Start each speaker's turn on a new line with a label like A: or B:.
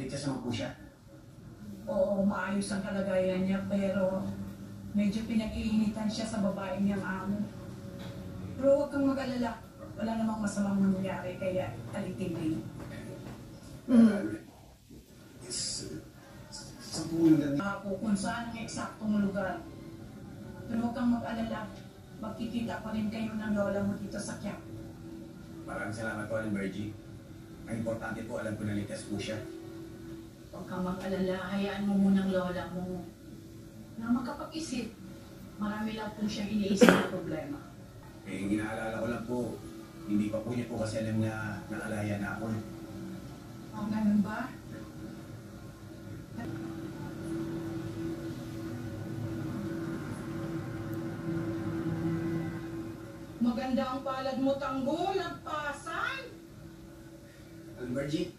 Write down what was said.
A: ligtas naman po siya.
B: Oo, maayos ang kalagayan niya, pero medyo pinag-iinitan siya sa babae niyang amo. Pero huwag kang mag-alala. Wala namang masamang mangyayari, kaya alitin
A: Sa pulang
B: ako kung saan ang eksaktong lugar. Pero huwag kang mag-alala. Magkikita pa rin kayo ng lola mo dito sa Quiapo.
A: Maraming salamat po, Aling Virgie. Ang importante po, alam ko na ligtas po siya.
B: Huwag kang mag-alala. Hayaan mo munang lola mo na makapag-isip. Marami lang po siyang iniisip na problema.
A: Eh, ginaalala ko lang po, hindi pa po niya po kasi alam na nakalaya na ako.
B: O, ganun ba? Maganda ang palad mo, Tanggol. Nagpasan.
A: Aling Virgie,